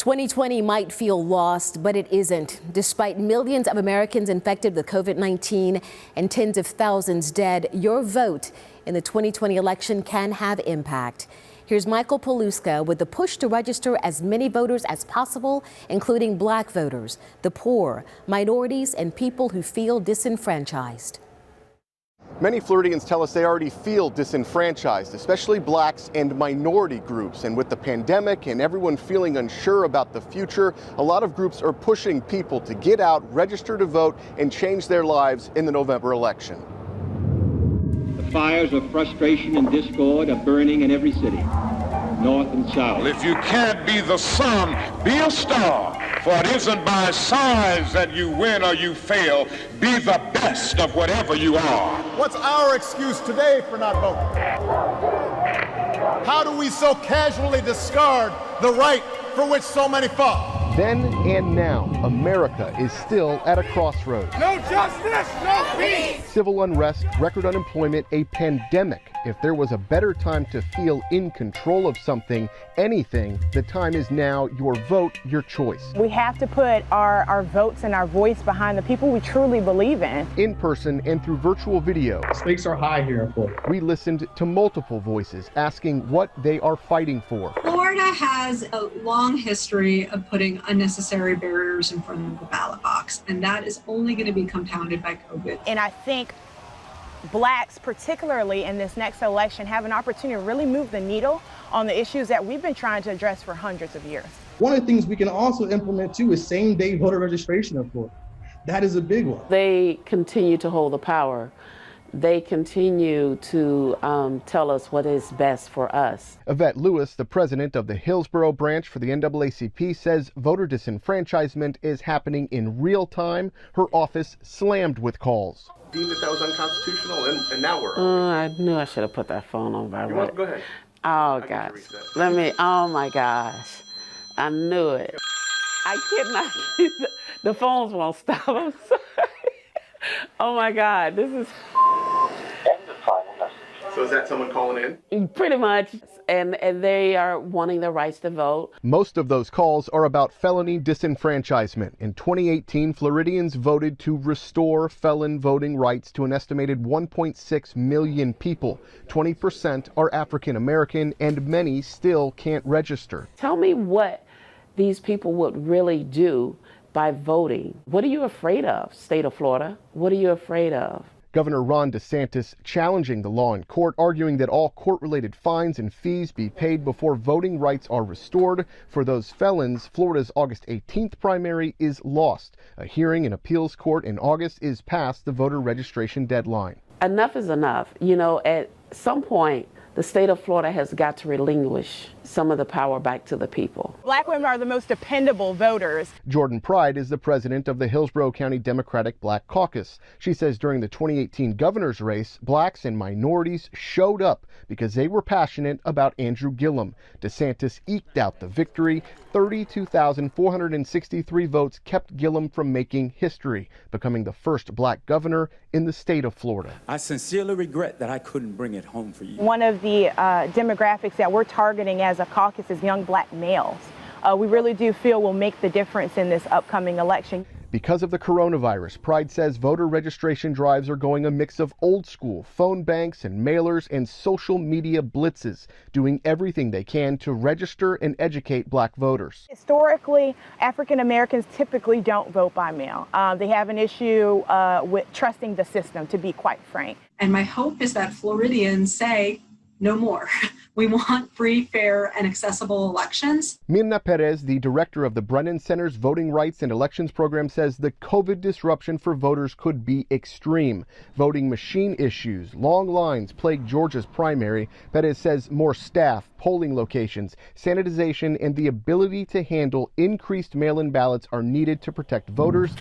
2020 might feel lost, but it isn't. Despite millions of Americans infected with COVID-19 and tens of thousands dead, your vote in the 2020 election can have impact. Here's Michael Paluska with the push to register as many voters as possible, including Black voters, the poor, minorities, and people who feel disenfranchised. Many Floridians tell us they already feel disenfranchised, especially blacks and minority groups. And with the pandemic and everyone feeling unsure about the future, a lot of groups are pushing people to get out, register to vote, and change their lives in the November election. The fires of frustration and discord are burning in every city, north and south. If you can't be the sun, be a star. For it isn't by size that you win or you fail. Be the best of whatever you are. What's our excuse today for not voting? How do we so casually discard the right for which so many fought? Then and now, America is still at a crossroads. No justice, no peace! Civil unrest, record unemployment, a pandemic. If there was a better time to feel in control of something, anything, the time is now. Your vote, your choice. We have to put our votes and our voice behind the people we truly believe in person and through virtual video. Stakes are high here in Florida. We listened to multiple voices asking what they are fighting for. Florida has a long history of putting unnecessary barriers in front of the ballot box, and that is only going to be compounded by COVID. And I think blacks, particularly in this next election, have an opportunity to really move the needle on the issues that we've been trying to address for hundreds of years. One of the things we can also implement too is same-day voter registration in Florida. That is a big one. They continue to hold the power. They continue to tell us what is best for us. Yvette Lewis, the president of the Hillsborough branch for the NAACP, says voter disenfranchisement is happening in real time. Her office slammed with calls. Deemed that was unconstitutional, and now we're I knew I should have put that phone on by right. Go ahead. Oh, gosh. Oh, my gosh. I knew it. I cannot. The phones won't stop. I'm sorry. Oh, my God. This is... So is that someone calling in? Pretty much. And they are wanting the rights to vote. Most of those calls are about felony disenfranchisement. In 2018, Floridians voted to restore felon voting rights to an estimated 1.6 million people. 20% are African American, and many still can't register. Tell me what these people would really do by voting. What are you afraid of, state of Florida? What are you afraid of? Governor Ron DeSantis challenging the law in court, arguing that all court-related fines and fees be paid before voting rights are restored. For those felons, Florida's August 18th primary is lost. A hearing in appeals court in August is past the voter registration deadline. Enough is enough. You know, at some point, the state of Florida has got to relinquish some of the power back to the people. Black women are the most dependable voters. Jordan Pride is the president of the Hillsborough County Democratic Black Caucus. She says during the 2018 governor's race, blacks and minorities showed up because they were passionate about Andrew Gillum. DeSantis eked out the victory. 32,463 votes kept Gillum from making history, becoming the first black governor in the state of Florida. I sincerely regret that I couldn't bring it home for you. One of the demographics that we're targeting as a caucus is young black males. We really do feel will make the difference in this upcoming election. Because of the coronavirus, Pride says voter registration drives are going a mix of old school phone banks and mailers and social media blitzes, doing everything they can to register and educate black voters. Historically, African Americans typically don't vote by mail. They have an issue with trusting the system, to be quite frank. And my hope is that Floridians say, no more. We want free, fair, and accessible elections. Mirna Perez, the director of the Brennan Center's Voting Rights and Elections program, says the COVID disruption for voters could be extreme. Voting machine issues, long lines plague Georgia's primary. Perez says more staff, polling locations, sanitization, and the ability to handle increased mail-in ballots are needed to protect voters.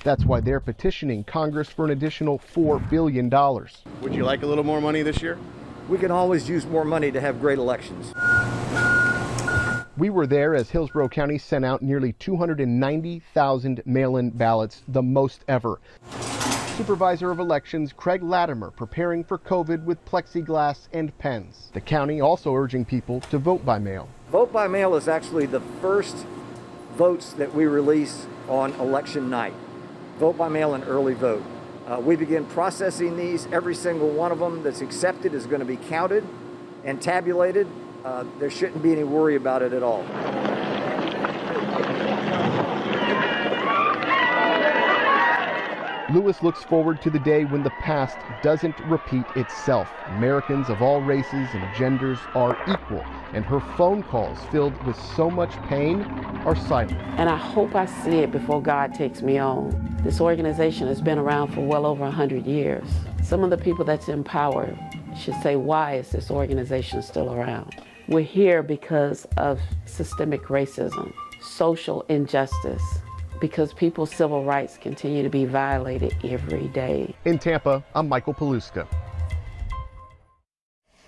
That's why they're petitioning Congress for an additional $4 billion. Would you like a little more money this year? We can always use more money to have great elections. We were there as Hillsborough County sent out nearly 290,000 mail-in ballots, the most ever. Supervisor of Elections Craig Latimer preparing for COVID with plexiglass and pens. The county also urging people to vote by mail. Vote by mail is actually the first votes that we release on election night. Vote by mail and early vote. We begin processing these. Every single one of them that's accepted is going to be counted and tabulated. There shouldn't be any worry about it at all. Lewis looks forward to the day when the past doesn't repeat itself. Americans of all races and genders are equal, and her phone calls filled with so much pain are silent. And I hope I see it before God takes me on. This organization has been around for well over 100 years. Some of the people that's in power should say, why is this organization still around? We're here because of systemic racism, social injustice, because people's civil rights continue to be violated every day. In Tampa, I'm Michael Paluska.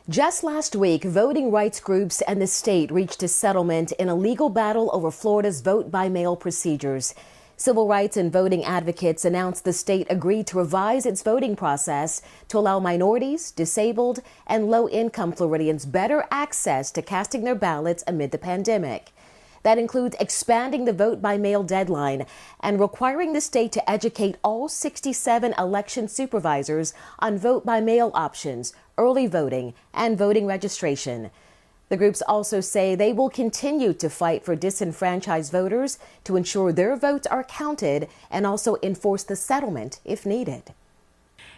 Just last week, voting rights groups and the state reached a settlement in a legal battle over Florida's vote-by-mail procedures. Civil rights and voting advocates announced the state agreed to revise its voting process to allow minorities, disabled, and low-income Floridians better access to casting their ballots amid the pandemic. That includes expanding the vote-by-mail deadline and requiring the state to educate all 67 election supervisors on vote-by-mail options, early voting, and voting registration. The groups also say they will continue to fight for disenfranchised voters to ensure their votes are counted and also enforce the settlement if needed.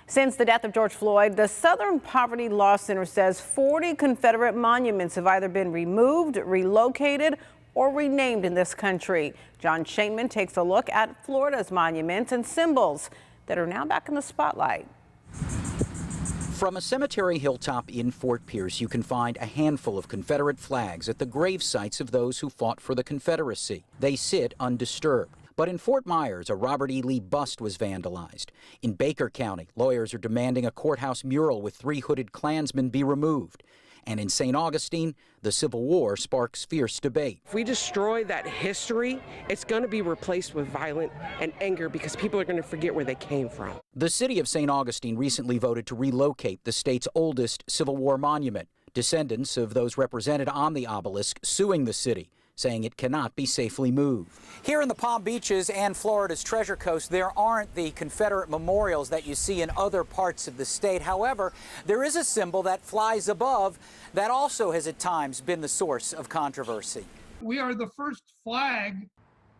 Since the death of George Floyd, the Southern Poverty Law Center says 40 Confederate monuments have either been removed, relocated, or renamed in this country. John Shainman takes a look at Florida's monuments and symbols that are now back in the spotlight. From a cemetery hilltop in Fort Pierce, you can find a handful of Confederate flags at the grave sites of those who fought for the Confederacy. They sit undisturbed. But in Fort Myers, a Robert E. Lee bust was vandalized. In Baker County, lawyers are demanding a courthouse mural with 3 hooded Klansmen be removed. And in St. Augustine, the Civil War sparks fierce debate. If we destroy that history, it's going to be replaced with violence and anger because people are going to forget where they came from. The city of St. Augustine recently voted to relocate the state's oldest Civil War monument. Descendants of those represented on the obelisk suing the city, saying it cannot be safely moved. Here in the Palm Beaches and Florida's Treasure Coast, there aren't the Confederate memorials that you see in other parts of the state. However, there is a symbol that flies above that also has at times been the source of controversy. We are the first flag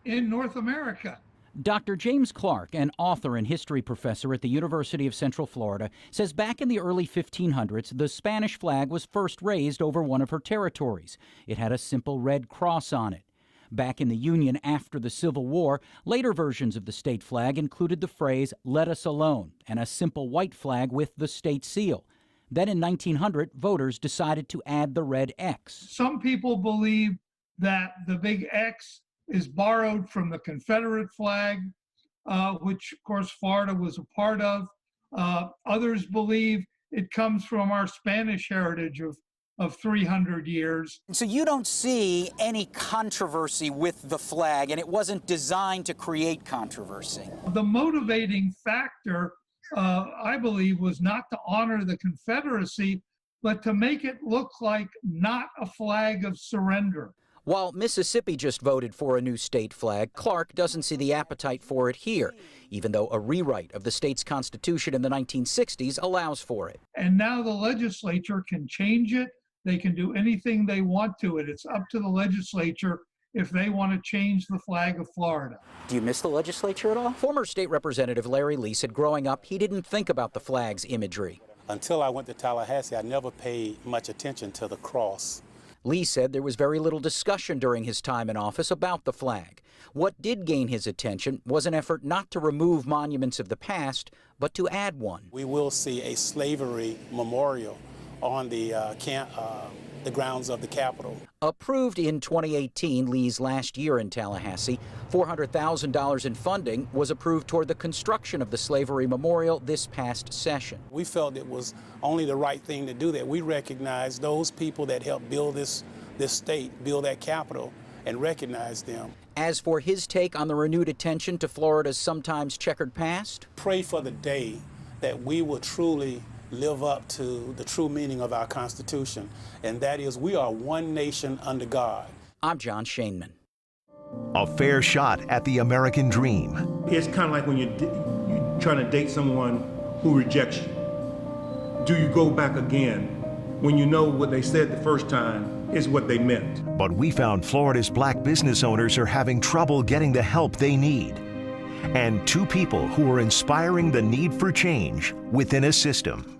in North America. Dr. James Clark, an author and history professor at the University of Central Florida, says back in the early 1500s, the Spanish flag was first raised over one of her territories. It had a simple red cross on it. Back in the Union after the Civil War, later versions of the state flag included the phrase, "Let us alone," and a simple white flag with the state seal. Then in 1900, voters decided to add the red X. Some people believe that the big X is borrowed from the Confederate flag, which of course Florida was a part of. Others believe it comes from our Spanish heritage of 300 years. So you don't see any controversy with the flag, and it wasn't designed to create controversy. The motivating factor, I believe, was not to honor the Confederacy, but to make it look like not a flag of surrender. While Mississippi just voted for a new state flag, Clark doesn't see the appetite for it here, even though a rewrite of the state's constitution in the 1960s allows for it. And now the legislature can change it. They can do anything they want to it. It's up to the legislature if they want to change the flag of Florida. Do you miss the legislature at all? Former state representative Larry Lee said growing up, he didn't think about the flag's imagery. Until I went to Tallahassee, I never paid much attention to the cross. Lee said there was very little discussion during his time in office about the flag. What did gain his attention was an effort not to remove monuments of the past, but to add one. We will see a slavery memorial on the grounds of the Capitol. Approved in 2018, Lee's last year in Tallahassee, $400,000 in funding was approved toward the construction of the slavery memorial this past session. We felt it was only the right thing to do that. We recognize those people that helped build this state, build that Capitol, and recognize them. As for his take on the renewed attention to Florida's sometimes checkered past, pray for the day that we will truly live up to the true meaning of our Constitution, and that is we are one nation under God. I'm John Shainman. A fair shot at the American dream. It's kind of like when you're trying to date someone who rejects you. Do you go back again when you know what they said the first time is what they meant? But we found Florida's black business owners are having trouble getting the help they need. And two people who are inspiring the need for change within a system.